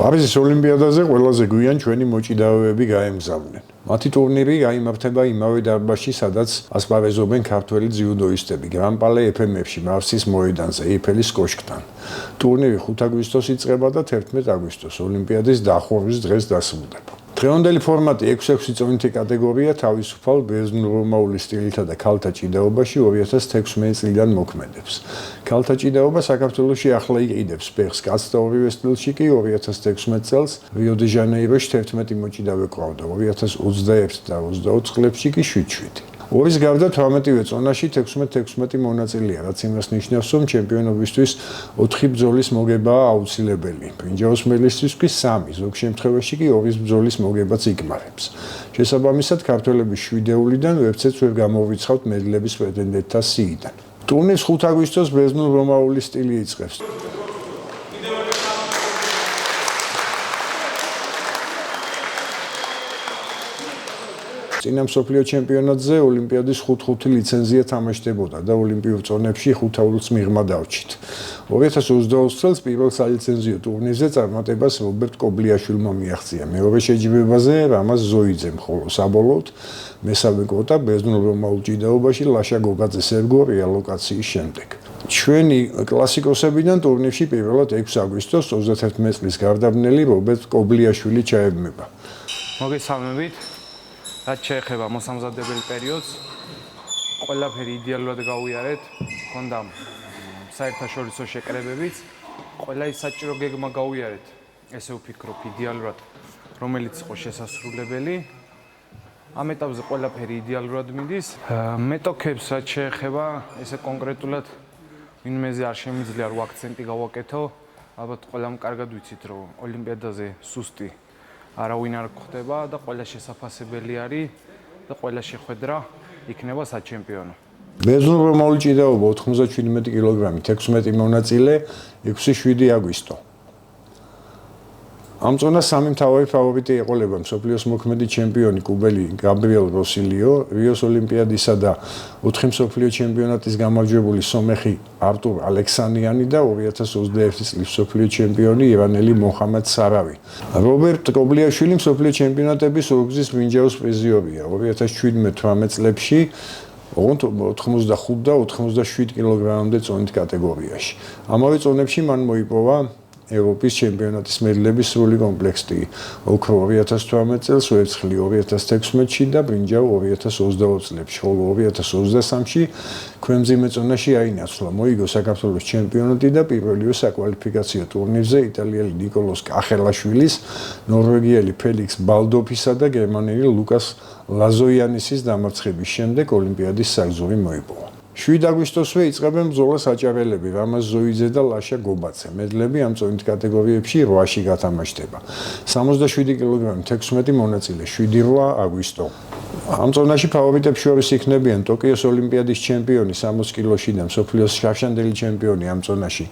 პარიზის ოლიმპიადაზე ყველაზე გვიან ჩვენი მოჭიდავეები გაემგზავრნენ. მათი ტურნირი გაიმართება იმავე დარბაზში, სადაც ასპარეზობენ ქართველი ძიუდოისტები, გრან-პალე FM-ში, მარსის მოედანზე, ეიფელის კოშკთან. ტურნირი 5 აგვისტოს იწყება და 11 აგვისტოს ოლიმპიადის დახურვის დღეს დასრულდება. დღევანდელი ფორმატი 6-6 წონითი კატეგორია თავისუფალ ბერძნულ-რომაული სტილითა და ქალთა ჭიდაობაში 2016 წლიდან მოქმედებს. ქალთა ჭიდაობა საქართველოში ახლა იყიდებს ფეხს კაცთა ორივე სტილში კი 2016 წელს რიო-დე-ჟანეიროში 11 მოჭიდავე ყავდა, 2021 და 24 წლებში კი 7-7. ორის გარდა 18-ვე წონაში 16 მონაწილეა, რაც იმას ნიშნავს, რომ ჩემპიონობისთვის 4 ბრძოლის მოგებაა აუცილებელი. ბრინჯაოს მედლისთვის კი 3, ზოგ შემთხვევაში კი 2 ბრძოლის მოგებაც იკმარებს. შესაბამისად, ქართველები 7-ეულიდან ვერცეც ვერ გამოვიცხავთ მედლების პრეტენდენტთა სიიდან. ტურნირს 5 აგვისტოს ბერძნულ-რომაული სტილი იწყებს. წინა მსოფლიო ჩემპიონატზე ოლიმპიადის 5-5 ლიცენზია თამაშდებოდა და ოლიმპიურ წონებში 5 აულს მიღმა დავჭით. 2022 წელს პირველ სალიცენზიო ტურნირზე წარმატებას რობერტ კობლიაშვილმა მიაღწია. მეორე შეჯიბებაზე რამაზ ზოიძემ, ხოლო საბოლოოდ მესამე კვოტა ბერძნულ-რომაულ ჭიდაობაში ლაშა გოგაძეს ერგო რეალოკაციის შემდეგ. ჩვენი კლასიკოსებიდან ტურნირში პირველად 6 აგვისტოს 31 წლის გარდაბნელი რობერტ კობლიაშვილი ჩაებმება. მოგესალმებით. რაც შეეხება მოსამზადებელი პერიოდს, ყველაფერი იდეალურად გავიარეთ, მქონდა საერთაშორისო შეკრებებიც, ყველა ის საჭირო გეგმა გავიარეთ, ესე ვფიქრობ იდეალურად, რომელიც იყო შესასრულებელი. ამ ეტაპზე ყველაფერი იდეალურად მიდის. მეტოქებს რაც შეეხება, ესე კონკრეტულად ვინმეზე არ შემიძლია 8 აქცენტი გავაკეთო, ალბათ ყველამ კარგად ვიცით, რომ ოლიმპიადაზე სუსტი არავინ არ გვხდება და ყველა შესაძლებელი არის და ყველა შეხვედრა იქნება საჩემპიონო. ბერძნულ-რომაული ჭიდაობა 97 კილოგრამი, 16 მონაწილე, 6-7 აგვისტო. ამ წონას 3 მთავარი ფავორიტი ეყოლება მსოფლიოს მოქმედი ჩემპიონი კუბელი გაბრიელ როსილიო, რიოს ოლიმპიადისა და 4 მსოფლიო ჩემპიონატის გამარჯვებული სომეხი არტურ ალექსანიანი და 2021 წლის მსოფლიო ჩემპიონი ირანელი მოჰამედ სარავი. რობერტ კობლიაშვილი მსოფლიო ჩემპიონატების ორგზის ბრინჯაოს პრიზიორია 2017-18 წლებში 85 და 87 კილოგრამამდე წონით კატეგორიაში. ამავე წონებში მან მოიპოვა ევროპის ჩემპიონატის მედლების სრული კომპლექტი, ოქრო 2018 წელს, ვერცხლი 2016-ში და ბრინჯაო 2022 წლებში, ხოლო 2023-ში ქვემძიმე წონაში აინაცვლა, მოიგო საქართველოს ჩემპიონატი და პირველივე საკვალიფიკაციო ტურნირზე იტალიელი ნიკოლოს კახელაშვილის, ნორვეგიელი ფელიქს ბალდოფისა და გერმანელი ლუკას ლაზოიანისის დამარცხების შემდეგ ოლიმპიადის საგზური მოიპოვა. 7 აგვისტოსვე იწყებენ ბრძოლას აჭარელები რამაზ ზოიძე და ლაშა გობაცე. მედლები ამ წონით კატეგორიებში 8-ში გათამაშდება. 67 კილოგრამი 16 მონაწილე 7-8 აგვისტო. ამ წონაში ფავორიტებს შორის იქნებიან ტოკიოს ოლიმპიადის ჩემპიონი 60 კილოში და მსოფლიოს შავშანდელი ჩემპიონი ამ წონაში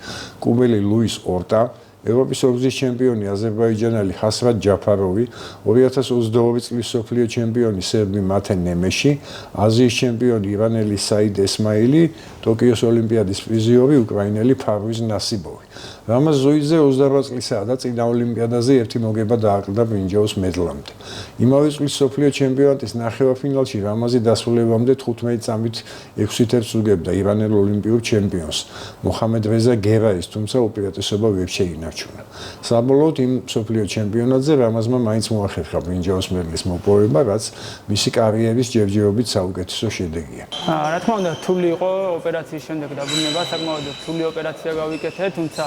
კუბელი ლუის ორტა, ევროპის ორგზის ჩემპიონი აზერბაიჯანელი ჰასრატ ჯაფაროვი, 2022 წლის მსოფლიო ჩემპიონი სერბი მათე ნემეში, აზიის ჩემპიონი ირანელი საიდ ესმაილი, ტოკიოს ოლიმპიადის პრიზიორი უკრაინელი ფარვიზ ნასიბოვი. რამაზ ზოიძე 28 წლისაა და წინა ოლიმპიადაზე ერთი მოგება დააკლდა ბრინჯაოს მედლამდე. იმავე წლის მსოფლიო ჩემპიონატის ნახევარფინალში რამაზი დასრულებამდე 15 წამით 6-1 უგებდა ირანელ ოლიმპიურ ჩემპიონს მოჰამედ რეზა გერაის, თუმცა უპირატესობა ვერ შეინარჩუნა. საბოლოოდ იმ მსოფლიო ჩემპიონატზე რამაზმა მაინც მოახერხა ბრინჯაოს მედლის მოპოვება, რაც მისი კარიერის ჯერჯერობით საუკეთესო შედეგია. რა თქმა უნდა, რთული იყო ოპერაციის შემდეგ დაბრუნება, საკმაოდ რთული ოპერაცია გავიკეთე, თუმცა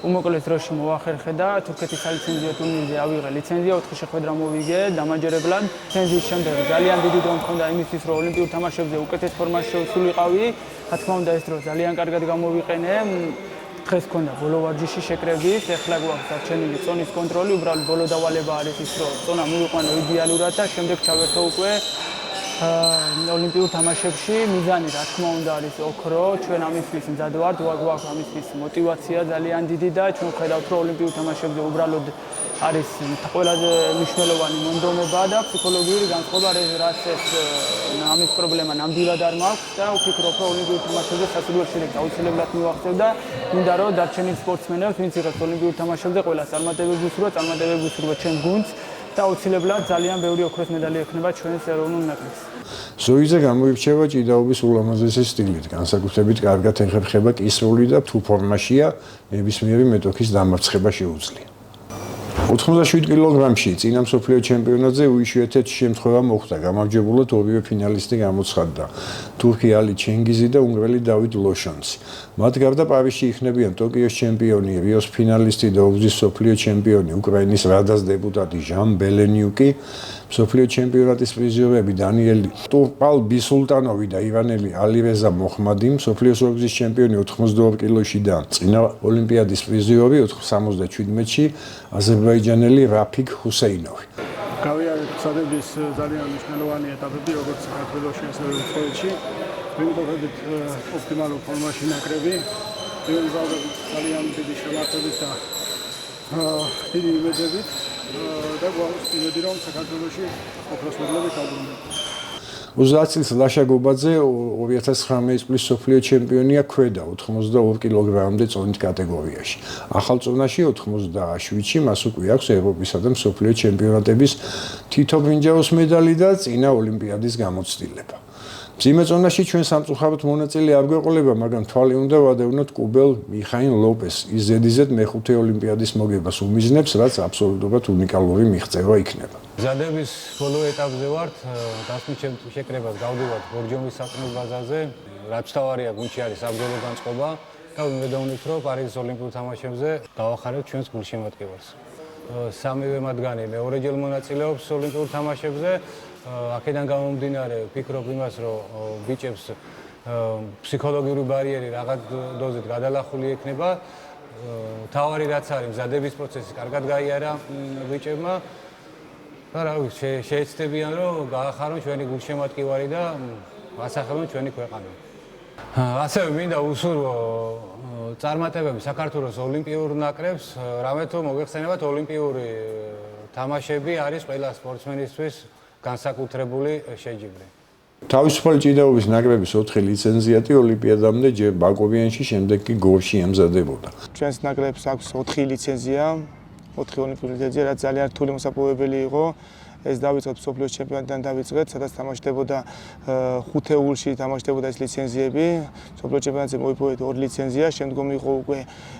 უმოკლეს დროში მოახერხე და თურქეთის სალიცენზიო ტურნირზე ავიღე ლიცენზია, 4 შეხვედრა მოვიგე დამაჯერებლად. ლიცენზიის შემდეგ ძალიან დიდი დრო მქონდა იმისთვის, რომ ოლიმპიურ თამაშებზე უკეთეს ფორმაში შევსულიყავი. რა თქმა უნდა, ეს დრო ძალიან კარგად გამოვიყენე. დღეს მქონდა ბოლო ვარჯიში შეკრების, ეხლა გვაქვს დარჩენილი წონის კონტროლი, უბრალოდ ბოლო დავალება არის ის, რომ წონა მივიყვანო იდეალურად და შემდეგ ჩავერთო უკვე ოლიმპიურ თამაშებში. მიზანი რა თქმა უნდა არის ოქრო, ჩვენ ამისთვის მზად ვართ, გვაქვს ამისთვის мотиваცია ძალიან დიდი და ჩვენ ხედავთ, რომ ოლიმპიურ თამაშებზე უბრალოდ არის ყველაზე მნიშვნელოვანი მონდომება და ფსიქოლოგიური განწყობა, რაც ეს ამის პრობლემა ნამდვილად არ მაქვს და ვფიქრობ, რომ ოლიმპიურ თამაშებზე სასურველ შედეგს აუცილებლად მივაღწევ და მინდა რომ დარჩენილ სპორტსმენებს, ვინც იღებს ოლიმპიურ თამაშებზე, ყველა წარმატებები უსურვა ჩემ გუნდს და აუცილებლად ძალიან ბევრი ოქროს მედალი ექნება ჩვენს ეროვნულ ნაკრებს. ზოიზე გამოირჩევა ჭიდაობის ულამაზესი სტილით, განსაკუთრებით კარგად ეხერხება კისრული და თუ ფორმაშია, ნებისმიერი მეტოქის დამარცხება შეუძლია. 87 კილოგრამში წინა მსოფლიო ჩემპიონატზე უიშვიათეთი შემთხვევა მოხდა. გამარჯვებულად ორივე ფინალისტი გამოცხადდა. თურქი ალი ჩენგიზი და უნგრელი დავიდ ლოშონცი. მათ გარდა პარიზში იქნებიან ტოკიოს ჩემპიონი, რიოს ფინალისტი და ოგზის მსოფლიო ჩემპიონი, უკრაინის რადას დეპუტატი ჟან ბელენიუკი, მსოფლიო ჩემპიონატის პრიზიორები დანიელი ტურპალ ბისულტანოვი და ივანელი ალირეზა მოხმადი, მსოფლიოს ოგზის ჩემპიონი 82 კილოში და წინა ოლიმპიადის პრიზიორი 77-ში აზერბაიჯანელი რაფიკ ჰუსეინოვი. გავიარეთ წადების ძალიან მნიშვნელოვანი ეტაპები, როგორც საქართველოში, ასევე უცხოეთში. ვიმყოფებით ოპტიმალურ ფორმაში ნაკრები. ვიმზადებით ძალიან დიდი შემართებით და დიდი იმედებით და გვაქვს იმედი, რომ საქართველოში ოქროს მედლები დავბრუნდება. 30 წლის ლაშა გობაძე 2019 წლის მსოფლიო ჩემპიონია ქვედა 82 კილოგრამამდე წონით კატეგორიაში. ახალ წონაში 87-ში მას უკვე აქვს ევროპისა და მსოფლიო ჩემპიონატების თითო ბრინჯაოს მედალი და წინა ოლიმპიადის გამოცდილება. მძიმე წონაში ჩვენ სამწუხაროდ მონაწილე არ გვეყოლება, მაგრამ თვალი უნდა ვადევნოთ კუბელ მიხაილ ლოპეს. ის ზედიზედ მეხუთე ოლიმპიადის მოგებას უმიზნებს, რაც აბსოლუტურად უნიკალური მიღწევა იქნება. მზადების ბოლო ეტაპზე ვართ, დასმით შეკრებას გავდივართ ბორჯომის საწყნელ ბაზარზე, რაც თავარია გუნდში არის საბრძოლო განწყობა და ვიმედოვნებთ, რომ პარიზის ოლიმპიურ თამაშებზე გავახარებთ ჩვენს გულშემატკივარს. სამივე მათგანი მეორეჯერ მონაწილეობს ოლიმპიურ თამაშებზე. აქედან გამომდინარე ვფიქრობ იმას, რომ ბიჭებს ფსიქოლოგიური ბარიერი რაღაც დოზით გადალახული ექნება. თავარი რაც არის მზადების პროცესი კარგად გაიარა ბიჭებმა. და რა ვიცი, შეეცდებიან რომ გაახარონ ჩვენი გულშემატკივარი და ასახელონ ჩვენი ქვეყანა. ასევე მინდა უსურვო წარმატებები საქართველოს ოლიმპიურ ნაკრებს, რამე თუ მოგეხსენებათ ოლიმპიური თამაშები არის ყველა სპორტსმენისთვის განსაკუთრებული შეჯიბრი. თავისუფალი ჭიდაობის ნაკრების 4 ლიცენზიატი ოლიმპიადამდე ჯერ ბაკოვიანში, შემდეგ კი გორში ემზადებოდა. ჩვენს ნაკრებს აქვს 4 ლიცენზია, 4 ოლიმპიური ლიცენზია, რაც ძალიან რთული მოსაპოვებელი იყო. ეს დავიწყეთ მსოფლიოს ჩემპიონატიდან დავიწყეთ, სადაც თამაშდებოდა ხუთეულში თამაშდებოდა ეს ლიცენზიები. მსოფლიოს ჩემპიონატზე მოიპოვეთ 2 ლიცენზია, შემდგომ იყო უკვე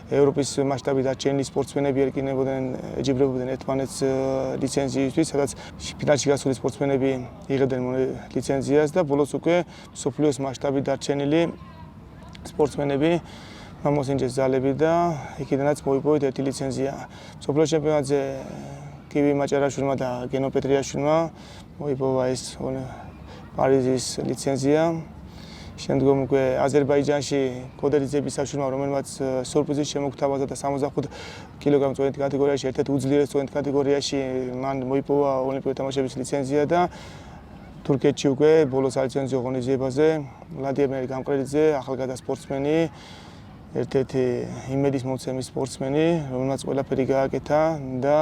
ევროპის მასშტაბით დარჩენილი სპორტსმენები ერკინებოდნენ, ეჯიბრებოდნენ ერთმანეთს ლიცენზიისთვის, სადაც ფინალში გასული სპორტსმენები იღებდნენ ლიცენზიას და ბოლოს უკვე მსოფლიოს მასშტაბით დარჩენილი სპორტსმენები მომოსინჯეს ძალები და იქიდანაც მოიპოვეთ 1 ლიცენზია. მსოფლიოს ჩემპიონატზე კივი მაჭარაშვილმა და გენო პეტრიაშვილმა მოიპოვა ეს პარიზის ლიცენზია. შემდგომ უკვე აზერბაიჯანში კოდელიძე ბისაშვილმა, რომელმაც სურპრიზით შემოგთავაზა და 65 კილოგრამ წონით კატეგორიაში, ერთ-ერთ უძლიერეს წონით კატეგორიაში მან მოიპოვა ოლიმპიური თამაშების ლიცენზია და თურქეთში უკვე ბოლოს ალიცენზიო ღონისძიებაზე ვლადიმერ გამყრელიძე, ახალგაზრდა სპორტსმენი, ერთ-ერთი იმედის მომცემი სპორტსმენი, რომელმაც ყველაფერი გააკეთა და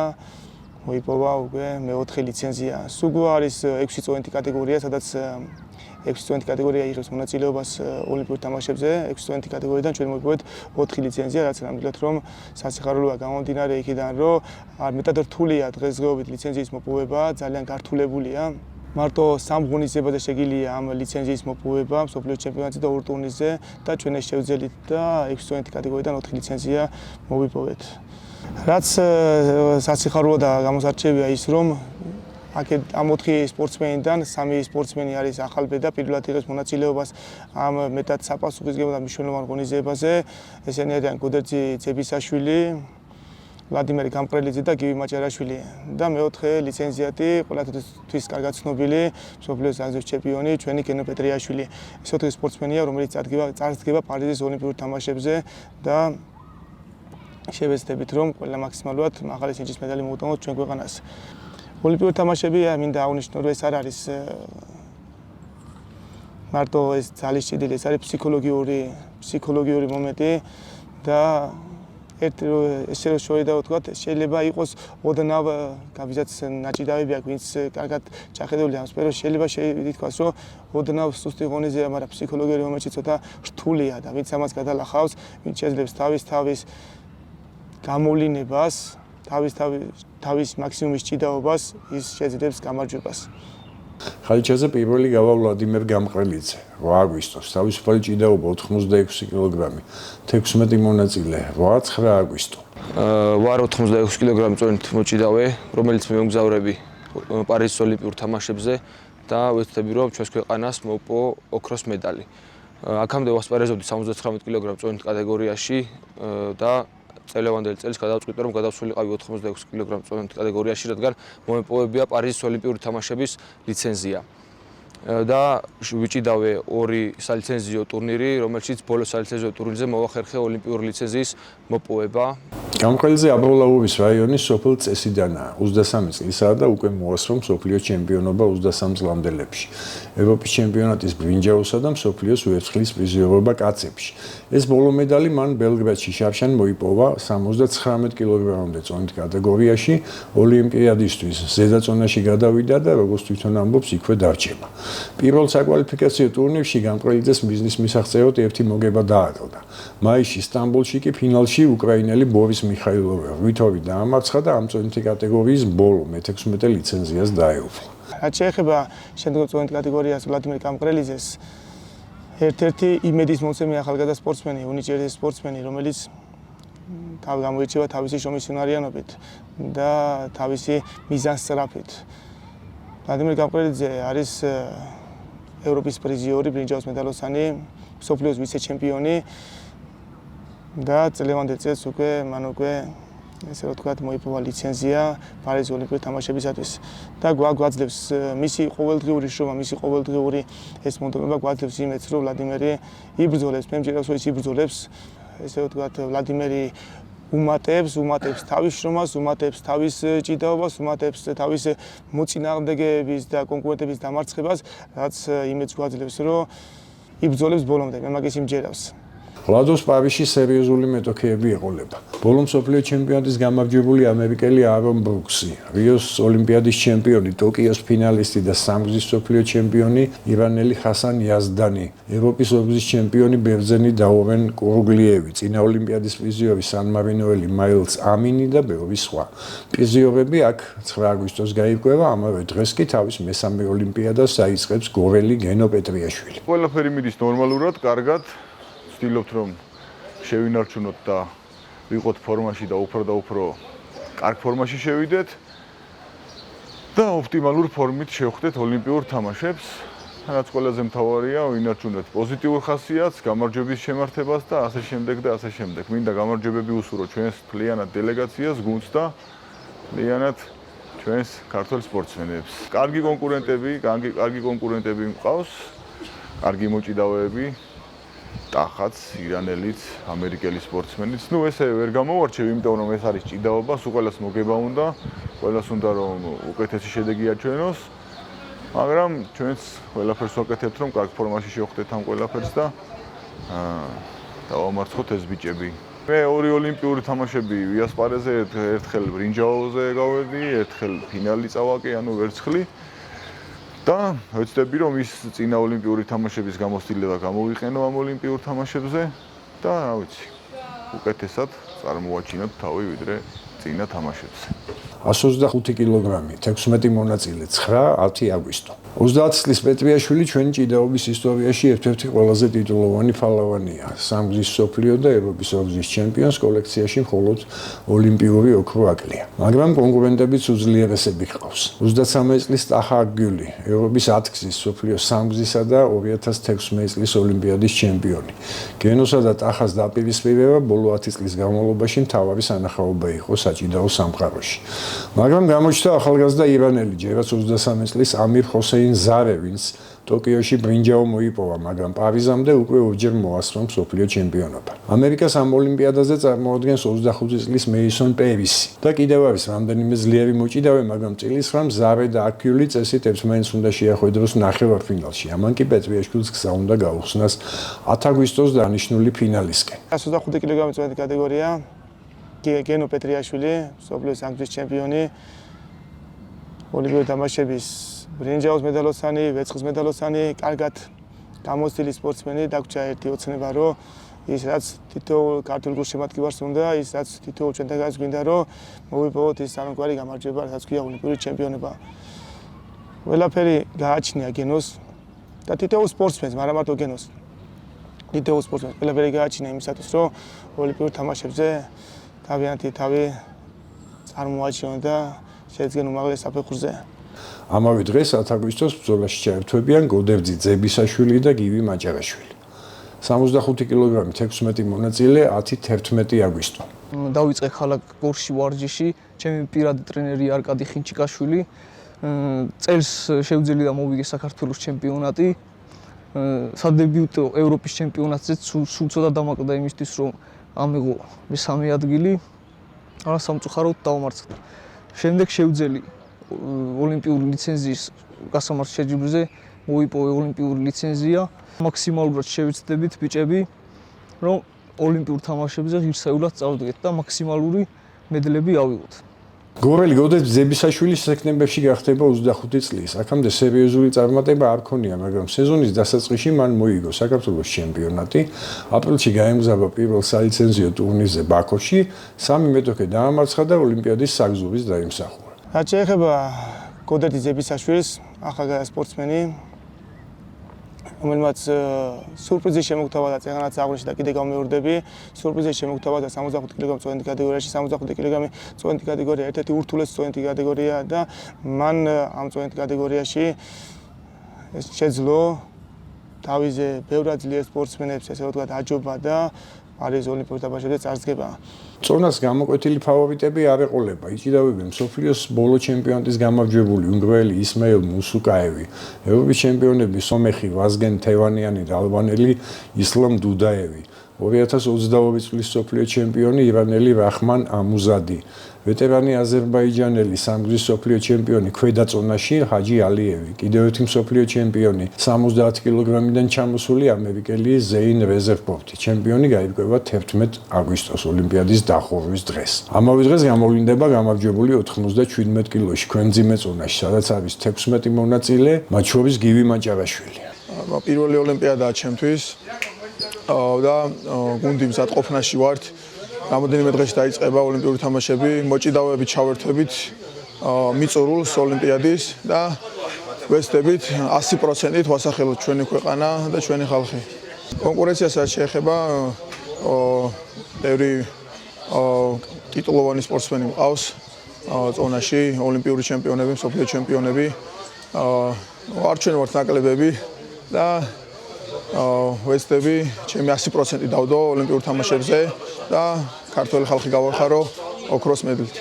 მოიპოვა უკვე მეოთხე ლიცენზია. სუგო არის 6 წონითი კატეგორია, სადაც 6 წონითი კატეგორია იღებს მონაწილეობას ოლიმპიურ თამაშებზე. 6 წონითი კატეგორიიდან ჩვენ მოიპოვეთ 4 ლიცენზია, რაც ნამდვილად რომ სასიხარულოა გამომდინარე იქიდან, რომ მეტად რთულია დღესდღეობით ლიცენზიის მოპოვება, ძალიან გართულებულია. მარტო 3 ღონისძიებაზე შეგიძლია ამ ლიცენზიის მოპოვება მსოფლიოს ჩემპიონატზე და 2 ტურნირზე და ჩვენ ეს შევძელით და 6 წონითი კატეგორიიდან 4 ლიცენზია მოვიპოვეთ. რაც სასიხარულო და გამოსარჩევია ის, რომ ამ 4 სპორტსმენიდან 3 სპორტსმენი არის ახალბედა, პირველად იღებს მონაწილეობას ამ მეტად საპასუხისმგებლო და მნიშვნელოვან ღონისძიებაზე. ესენი არიან კოდელიძე ძებისაშვილი, ვლადიმერ გამყრელიძე და გივი მაჭარაშვილი და მეოთხე ლიცენზიატი ყველასთვის კარგად ცნობილი მსოფლიოს აზიის ჩემპიონი ჩვენი გენო პეტრიაშვილი. ეს 4 სპორტსმენია, რომელიც წარსდგება პარიზის ოლიმპიურ თამაშებზე და შევეცდებით, რომ ყველა მაქსიმალურად მაღალი სინჯის მედალი მოუტანოთ ჩვენ ქვეყანას. ოლიმპიური თამაშები მინდა აღნიშნო, რომ ეს არ არის მარტო ეს ძალის ჭიდილი, ეს არის ფსიქოლოგიური მომენტი და ესე რომ შევიდა ვთქვათ, შეიძლება იყოს ოდნავ ვისაც ნაჭიდავები აქვს, ვინც კარგად ჩახედული ამ სფეროში, შეიძლება ითქვას, რომ ოდნავ სუსტი ღონისძიება, მაგრამ ფსიქოლოგიური მომენტში ცოტა რთულია და ვინც ამას გადალახავს, ვინც შეძლებს თავის გამოვლინებას, თავის მაქსიმუმის ჭიდაობას, ის შეძლებს გამარჯვებას. ხალიჩაზე პირველი გავა ვლადიმერ გამყრელიძე 8 აგვისტოს თავისუფალი ჭიდაობა 86 კილოგრამი 16 მონაწილე 8-9 აგვისტო ვარ 86 კილოგრამი წონით მოჭიდავე რომელიც მემგზავრები პარიზის ოლიმპიურ თამაშებზე და ვეცდები რომ ჩვენს ქვეყანას მოვპო ოქროს მედალი აქამდე ვასპარეზობდი 79 კილოგრამ წონით კატეგორიაში და წელევანდელი წელს გადავწყვიტე რომ გადავსულიყავი 86 კილოგრამ წონით კატეგორიაში, რადგან მომეპოვებია პარიზის ოლიმპიური თამაშების ლიცენზია. და ვიჭიდავე 2 სალიცენზიო ტურნირი, რომელშიც ბოლო სალიცენზიო ტურნირზე მოვახერხე ოლიმპიური ლიცენზიის მოპოვება. გამყრელიძე აბროლაუვის რაიონის სოფელ წესიდანაა 23 წლისაა და უკვე მოასწრო მსოფლიო ჩემპიონობა 23 წლამდელებში. ევროპის ჩემპიონატის ბრინჯაოსა და მსოფლიოს ვერცხლის პრიზიორობა კაცებში. ეს ბოლო медали მან ბელგრადში შავშან მოიპოვა 79 კილოგრამამდე წონით კატეგორიაში ოლიმპიადისთვის. ზედაწონაში გადავიდა და როგორც თვითონ ამბობს, იქვე დარჩება. პირველ საკვალიფიკაციო ტურნირში გამყრელიძეს მიზნის მისაღწევად ერთი მოგება დააკლდა. მაისში სტამბოლში კი ფინალში უკრაინელი ბორის მიხაილოვი ვითოვი დაამარცხა და ამ წონითი კატეგორიის ბოლო მე-16 ლიცენზიას დაეუფლა. რაც შეეხება შემდგომ წონით კატეგორიას ვლადიმერ გამყრელიძეს, ერთ-ერთი იმედის მომცემი ახალგაზრდა სპორტსმენი, უნიჭიერი სპორტსმენი, რომელიც გამოირჩევა თავისი შრომისუნარიანობით და თავისი მიზანსწრაფით. ვლადიმერ გამყრელიძე არის ევროპის პრიზიორი, ბრინჯაოს მედალოსანი, მსოფლიოს ვიცე-ჩემპიონი და წლევანდელ წელს მან უკვე ესე ვთქვათ მოიპოვა ლიცენზია პარიზის ოლიმპიური თამაშებისათვის და გვაძლევს მისი ყოველდღიური შრომა, მისი ყოველდღიური ეს მონდომება გვაძლევს იმედს, რომ ვლადიმერი იბრძოლებს, მე მჯერავს, რომ ის იბრძოლებს, ესე ვთქვათ ვლადიმერი უმატებს თავის შრომას, უმატებს თავის ჭიდაობას, უმატებს თავის მოწინააღმდეგეების და კონკურენტების დამარცხებას, რაც იმედს გვაძლევს, რომ იბრძოლებს ბოლომდე, მე მაგის იმჯერავს. ვლადოს პარიზში სერიოზული მეტოქეები ეყოლება. ბოლო მსოფლიო ჩემპიონატის გამარჯვებული ამერიკელი არონ ბრუქსი, რიოს ოლიმპიადის ჩემპიონი, ტოკიოს ფინალისტი და სამგზის მსოფლიო ჩემპიონი ირანელი ხასან იაზდანი, ევროპის ორგზის ჩემპიონი ბერძენი დაურენ კურუგლიევი, წინა ოლიმპიადის პრიზიორი სან-მარინოელი მაილს ამინი და ბევრი სხვა. პრიზიორები აქ 9 აგვისტოს გაირკვევა, ამავე დღეს კი თავის მესამე ოლიმპიადას აიწყებს გორელი გენო პეტრიაშვილი. ყველაფერი მიდის ნორმალურად, კარგად. ვცდილობთ რომ შევინარჩუნოთ და ვიყოთ ფორმაში და უფრო კარგ ფორმაში შევიდეთ და ოპტიმალურ ფორმით შევხვდეთ ოლიმპიურ თამაშებს, რაც ყველაზე მთავარია, ვინარჩუნოთ პოზიტიურ ხასიათს, გამარჯვების შემართებას და ასე შემდეგ და ასე შემდეგ. მინდა გამარჯვებები უსურვო ჩვენს მთლიანად დელეგაციას, გუნდს და მთლიანად ჩვენს ქართველ სპორტსმენებს. კარგი კონკურენტები მყავს, კარგი მოჭიდავეები. ტახაც, ირანელიც, ამერიკელი სპორტსმენიც. ესე ვერ გამოვარჩევ, იმიტომ რომ ეს არის ჭიდაობა, სულ ყველას მოგება უნდა, ყველას უნდა რომ უკეთესი შედეგი აჩვენოს. მაგრამ ჩვენც ყველაფერს ვაკეთებთ, რომ კარგ ფორმაში შევხვდეთ ამ ყველაფერს და დავამარცხოთ ეს ბიჭები. მე 2 ოლიმპიური თამაშები ვიასპარეზე, ერთხელ ბრინჯაოზე გავედი, ერთხელ ფინალი წავაკე, ანუ ვერცხლი. და ვეცდები რომ ის წინა ოლიმპიური თამაშების გამოცდილება გამოვიყენო ამ ოლიმპიურ თამაშებზე და რა ვიცი, უკეთესად წარმოვაჩინოთ თავი ვიდრე წინა თამაშებზე. 125 კილოგრამი, 16 მონაწილე, 9-10 აგვისტო. 30 წლის პეტრიაშვილი ჩვენი ჭიდაობის ისტორიაში ერთ-ერთი ყველაზე ტიტულოვანი ფალავანია. სამგზის მსოფლიო და ევროპის ორგზის ჩემპიონს კოლექციაში მხოლოდ ოლიმპიური ოქრო აკლია. მაგრამ კონკურენტებიც უძლიერესები ჰყავს. 33 წლის ტახა გული, ევროპის 10 გზის მსოფლიო სამგზისა და 2016 წლის ოლიმპიადის ჩემპიონი. გენოსა და ტახას დაპირისპირება ბოლო 10 წლის განმავლობაში მთავარი სანახაობა იყო საჭიდაო სამყაროში. მაგრამ გამოჩნდა ახალგაზრდა ირანელი, ჯერაც 23 წლის ამირ ჰოსეინ ზარე, ვინც ტოკიოში ბრინჯაო მოიპოვა, მაგრამ პარიზამდე უკვე ორჯერ მოასწრო მსოფლიო ჩემპიონობა. ამერიკას ამ ოლიმპიადაზე წარმოადგენს 25 წლის მეისონ პერისი და კიდევ არის რამდენიმე ძლიერი მოჭიდავე, მაგრამ წილისხმამ ზარე და აკიული წესით ერთმანეთს უნდა შეახვედროს ნახევარფინალში. ამან კი პეტრიაშვილს გზა უნდა გაუხსნას 10 აგვისტოს დანიშნული ფინალისკენ. 125 კილოგრამის წონით კატეგორია გენო პეტრიაშვილი, მსოფლიოს სამგზის ჩემპიონი, ოლიმპიური თამაშების ბრინჯაოს მედალოსანი, ვერცხლის მედალოსანი, კარგად გამოცდილი სპორტსმენი, დაგვრჩა ერთი ოცნება, რომ ის რაც თითოეულ ქართულ გულშემატკივარს უნდა, ის რაც თითოეულ ჩვენთანაც გვინდა, რომ მოვიპოვოთ ის სამოკვარი გამარჯვება, რაც ქვია ოლიმპიური ჩემპიონობა. ყველაფერი გააჩნია გენოს და თითოეულ სპორტსმენს, მაგრამ მარტო გენოს. თითოეულ სპორტსმენს ყველაფერი გააჩნია იმისათვის, რომ ოლიმპიურ თამაშებზე თავიანთი თავი წარმოაჩინონ და შეეძგენ უმაღლეს საფეხურზე. ამავე დღეს 10 აგვისტოს ბრძოლაში ჩაერთვებიან გოდერძი ძებისაშვილი და გივი მაჭარაშვილი. 65 კილოგრამით 16 მონაწილე 10-11 აგვისტო. დავიწყე ქალაქ გორში ვარჯიში, ჩემი პირადი ტრენერი არკადი ხინჩიკაშვილი. წელს შევძელი და მოვიგე საქართველოს ჩემპიონატი. სადებიუტო ევროპის ჩემპიონატზე სულ ცოტა დამაკლდა იმისთვის, რომ ამიღო მესამე ადგილი. არა სამწუხაროდ დავამარცხდა. შემდეგ შევძელი ოლიმპიური ლიცენზიის გასამართ შეჯიბრზე მოიპოვე ოლიმპიური ლიცენზია. მაქსიმალურად შევეცდებით ბიჭები, რომ ოლიმპიურ თამაშებზე ღირსეულად წავდგეთ და მაქსიმალური მედლები ავიღოთ. გორელი გოდერძი ძებისაშვილი სექტემბერში გახდება 25 წლის. აქამდე სერიოზული წარმატება არ ქონია, მაგრამ სეზონის დასაწყისში მან მოიგო საქართველოს ჩემპიონატი. აპრილში გაემგზავრა პირველ სალიცენზიო ტურნირზე ბაქოში, 3 მეტოქე დაამარცხა და ოლიმპიადის საგზურს დაიმსახურა. რაც შეეხება გოდერძი ძებისაშვილს, ახალგაზრდა სპორტსმენი, რომელმაც სურპრიზი შემოგთავაზა და წეგანაც აღვნიშნე და კიდე გამეორდები, სურპრიზი შემოგთავაზა 65 კილოგრამ წვენით კატეგორიაში, 65 კილოგრამი წვენით კატეგორია ერთ-ერთი ურთულეს წვენით კატეგორიაა და მან ამ წვენით კატეგორიაში შეძლო თავიზე ბევრად ძლიერ სპორტსმენებს, ესე ვთქვათ, აჯობა და პარიზ ოლიმპიურ თამაშებზე წარსდგება. წონას გამოკვეთილი ფავორიტები არ ეყოლება. იჭიდავდნენ მსოფლიოს ბოლო ჩემპიონატის გამარჯვებული უნგრელი ისმაილ მუსუკაევი, ევროპის ჩემპიონები სომეხი ვაზგენ თევანიანი და ალბანელი ისლამ დუდაევი, 2022 წლის მსოფლიო ჩემპიონი ირანელი რაჰმან ამუზადი, ვეტერანი აზერბაიჯანელი სამგზის მსოფლიო ჩემპიონი ქვედა წონაში ჰაჯი ალიევი, კიდევ ერთი მსოფლიო ჩემპიონი 70 კილოგრამიდან ჩამოსული ამერიკელი ზეინ რეზერფორტი. ჩემპიონი გაირკვევა 11 აგვისტოს ოლიმპიადის დახურვის დღეს. ამავე დღეს გამოვლინდება გამარჯვებული 97 კილოში ქვემძიმე წონაში, სადაც არის 16 მონაწილე, მათ შორის გივი მაჭარაშვილი. პირველი ოლიმპიადაა ჩემთვის და გუნდი მზადყოფნაში ვართ. რამოდენიმე დღეში დაიწყება ოლიმპიური თამაშები, მოჭიდავეებით ჩავერთვებით მიწურულს ოლიმპიადის და ვეცდებით 100%-ით ვასახელოთ ჩვენი ქვეყანა და ჩვენი ხალხი. კონკურენციასაც შეეხება ბევრი ტიტულოვანი სპორტსმენი მყავს წონაში, ოლიმპიური ჩემპიონები, მსოფლიო ჩემპიონები. არ ჩვენ ვართ ნაკლებები და ვეცდები ჩემი 100% დავდო ოლიმპიურ თამაშებზე და ქართველი ხალხი გავახარო ოქროს მედლით.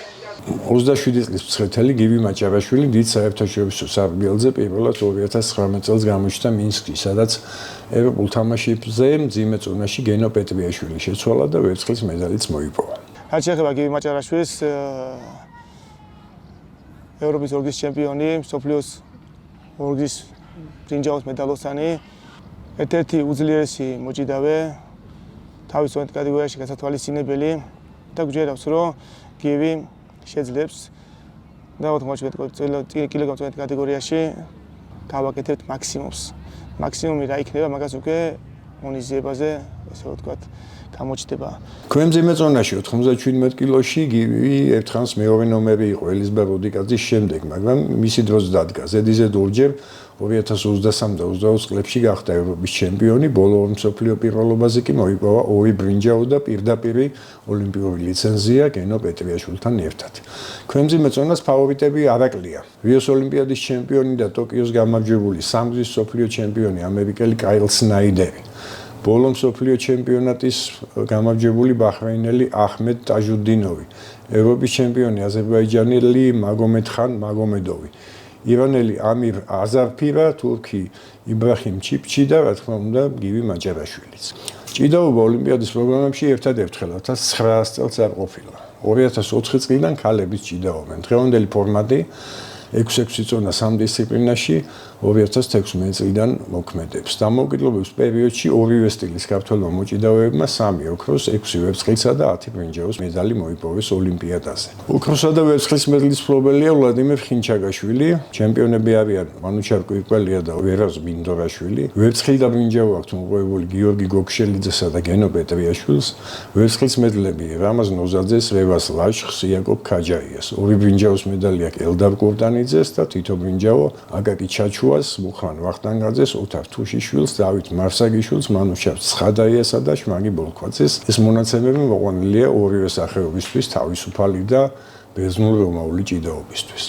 27 წლის მცხეთელი გივი მაჭარაშვილი დიდ საერთაშორისო სარბიელზე პირველად 2019 წელს გამოჩნდა მინსკში, სადაც ევროპულ თამაშებზე მძიმე წონაში გენო პეტრიაშვილი შეცვალა და ვერცხლის მედალიც მოიპოვა. რაც შეეხება გივი მაჭარაშვილის, ევროპის ორგის ჩემპიონი, მსოფლიოს ორგის ბრინჯაოს მედალოსანი, ერთ-ერთი უძლიერესი მოჭიდავე, თავის წვენით კატეგორიაში გასათვალისწინებელი და გვჯერავს, რომ გივი შეძლებს 90 კილოგრამ წვენით კატეგორიაში გავაკეთებთ მაქსიმუმს. მაქსიმუმი რა იქნება, მაგას უკვე მონიზიებაზე, ესე ვთქვათ, გამოჩნდება. ქვემძიმე წონაში 97 კილოში გივი ერთხანს მეორე ნომერი იყო ელიზბარ როდიკაძის შემდეგ, მაგრამ მისი დროს დადგა. ზედიზედ ორჯერ 2023 და 2024 წლებში გახდა ევროპის ჩემპიონი, ბოლო მსოფლიო პირველობაზე კი მოიპოვა 2 ბრინჯაო და პირდაპირი ოლიმპიური ლიცენზია გენო პეტრიაშვილთან ერთად. ქვემძიმე წონას ფავორიტები არაკლია. რიოს ოლიმპიადის ჩემპიონი და ტოკიოს გამარჯვებული სამგზის მსოფლიო ჩემპიონი ამერიკელი კაილ სნაიდერი. ბოლო მსოფლიო ჩემპიონატის გამარჯვებული ბაჰრეინელი აჰმედ ტაჟუდინოვი, ევროპის ჩემპიონი აზერბაიჯანელი მაგომედხან მაგომედოვი, ირანელი ამირ აზარფირა, თურქი იბრაჰიმ ჩიპჩი და რა თქმა უნდა გივი მაჭარაშვილიც. ჭიდაობა ოლიმპიადის პროგრამებში ერთადერთხელ 1900 წელს არ ყოფილა. 2004 წლიდან ქალებიც ჭიდაობენ. დღევანდელი ფორმატი 6-6 წონა 3 დისციპლინაში 2016 წლიდან მოქმედებს. დამოუკიდებლობის პერიოდში ორივე სტილის ქართველმა მოჭიდავეებმა 3 ოქროს, 6 ვერცხლისა და 10 ბრინჯაოს მედალი მოიპოვეს ოლიმპიადაზე. ოქროსა და ვერცხლის მედლის მფლობელია ვლადიმერ ხინჩაგაშვილი, ჩემპიონები არიან მანუჩარ კვირკველია და ვერაზ მინდორაშვილი. ვერცხლი და ბრინჯაო აქვთ მოპოვებული გიორგი გოგშელიძესა და გენო პეტრიაშვილს. ვერცხლის მედლები რამაზ ნოზაძეს, რევას ლაშხს, იაკობ ქაჯაიას. 2 ბრინჯაოს მედალი აქვს ელდარ კურტანიძეს და თითო ბრინჯაო აკაკი ჩაჩუას, მუხრან ვახტანგაძეს, ოთარ თუშიშვილს, დავით მარსაგიშვილს, მანუჩარ ცხადაიასა და შმაგი ბოლქვაძეს. ეს მონაცემები მოყვანილია ორივე სახეობისთვის თავისუფალი და ბერძნულ-რომაული ჭიდაობისთვის.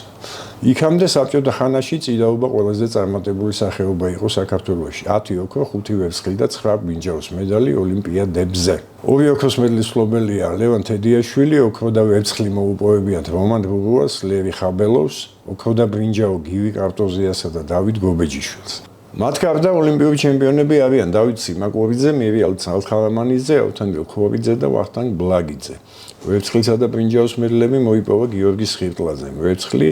იქამდე საბჭოთა ხანაში ჭიდაობა ყველაზე წარმატებული სახეობა იყო საქართველოში. 10 ოქრო, 5 ვერცხლი და 9 ბრინჯაოს მედალი ოლიმპიადებზე. 2 ოქროს მედლის მფლობელია ლევან თედიაშვილი, ოქრო და ვერცხლი მოუპოვებიათ რომან რუგუას, ლევი ხაბელოვს, ოქრო და ბრინჯაო გივი კარტოზიასა და დავით გობეჯიშვილს. მათ გარდა ოლიმპიური ჩემპიონები არიან დავით სიმაკურიძე, მირიალ ცალხალამანიძე, ავთანდილ ხორიძე და ვახტანგ ბლაგიძე. ვერცხლისა და ბრინჯაოს მედლები მოიპოვა გიორგი სხირტლაძემ, ვერცხლი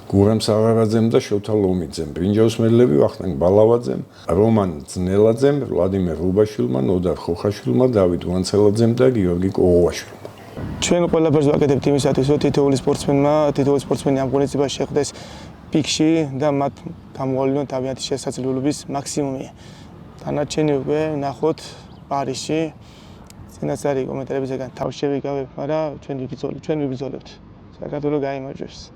გურამ საღარაძემ და შოთა ლომიძემ, ბრინჯაოს მედლები ვახტანგ ბალავაძემ, რომან ძნელაძემ, ვლადიმერ რუბაშვილმა, ნოდარ ხოხაშვილმა, დავით ვანცელაძემ და გიორგი კოღოაშვილმა. ჩვენ ყველაფერს ვაკეთებთ იმისათვის, რომ თითოეული სპორტსმენი ამ ღონისძიებას შეხვდეს პიკში და მათ გამოავლინოთ თავიანთი შესაძლებლობის მაქსიმუმი. დანარჩენი უკვე ნახოთ პარიზში. წინაც არის კომენტარებისგან თავში ვიგავებ, მაგრამ ჩვენ ვიბრძოლებთ. საქართველო გაიმარჯვებს.